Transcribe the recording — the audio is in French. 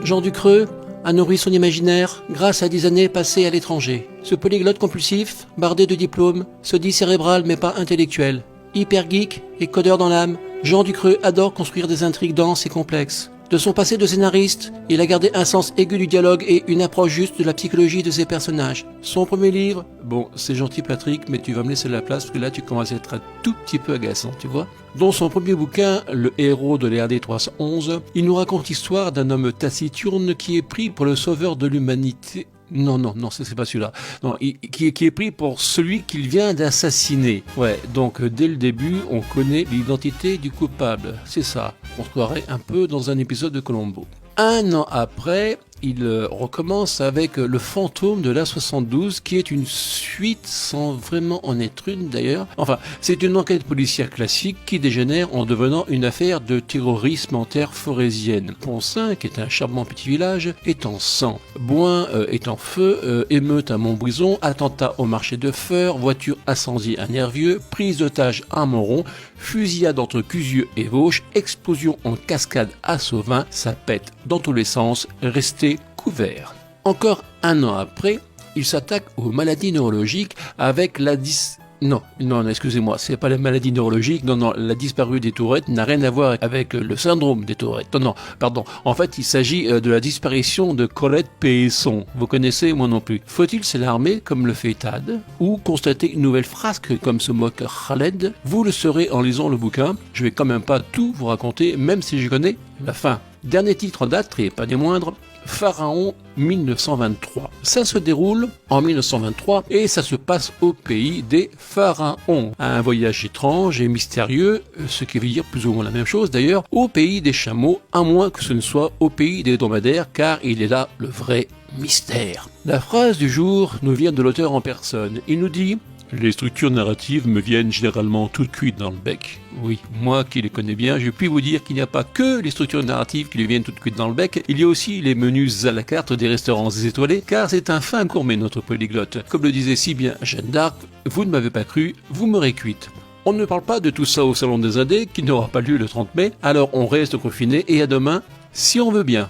Jean Ducreux a nourri son imaginaire grâce à des années passées à l'étranger. Ce polyglotte compulsif, bardé de diplômes, se dit cérébral mais pas intellectuel. Hyper geek et codeur dans l'âme, Jean Ducreux adore construire des intrigues denses et complexes. De son passé de scénariste, il a gardé un sens aigu du dialogue et une approche juste de la psychologie de ses personnages. Son premier livre, bon, c'est gentil Patrick, mais tu vas me laisser la place parce que là tu commences à être un tout petit peu agaçant, tu vois. Dans son premier bouquin, Le héros de l'ERD 311, il nous raconte l'histoire d'un homme taciturne qui est pris pour le sauveur de l'humanité. Non, c'est pas celui-là. Non, qui est pris pour celui qu'il vient d'assassiner. Ouais, donc dès le début, on connaît l'identité du coupable. C'est ça. On se croirait un peu dans un épisode de Columbo. Un an après, il recommence avec Le fantôme de l'A72, qui est une suite sans vraiment en être une d'ailleurs. Enfin, c'est une enquête policière classique qui dégénère en devenant une affaire de terrorisme en terre forésienne. Pont-Saint, qui est un charmant petit village, est en sang. Boin est en feu, émeute à Montbrison, attentat au marché de Feurs, voiture incendiée à Nervieux, prise d'otage à Montron, fusillade entre Cusieux et Vauche, explosion en cascade à Sauvin, ça pète dans tous les sens, restez couverts. Encore un an après, il s'attaque aux maladies neurologiques avec la Non, excusez-moi, c'est pas la maladie neurologique, non, la disparue des Tourettes n'a rien à voir avec le syndrome des Tourettes, non, pardon, en fait il s'agit de la disparition de Colette Pesson, vous connaissez, moi non plus. Faut-il s'alarmer comme le fait Tad, ou constater une nouvelle frasque comme se moque Khaled? Vous le saurez en lisant le bouquin, je vais quand même pas tout vous raconter, même si je connais la fin. Dernier titre en date, et pas des moindres, Pharaon 1923. Ça se déroule en 1923 et ça se passe au pays des pharaons. Un voyage étrange et mystérieux, ce qui veut dire plus ou moins la même chose d'ailleurs, au pays des chameaux, à moins que ce ne soit au pays des dromadaires, car il est là le vrai mystère. La phrase du jour nous vient de l'auteur en personne. Il nous dit: les structures narratives me viennent généralement toutes cuites dans le bec. Oui, moi qui les connais bien, je puis vous dire qu'il n'y a pas que les structures narratives qui lui viennent toutes cuites dans le bec, il y a aussi les menus à la carte des restaurants étoilés, car c'est un fin gourmet notre polyglotte. Comme le disait si bien Jeanne d'Arc, vous ne m'avez pas cru, vous m'aurez cuite. On ne parle pas de tout ça au Salon des Indés, qui n'aura pas lieu le 30 mai, alors on reste confiné et à demain, si on veut bien.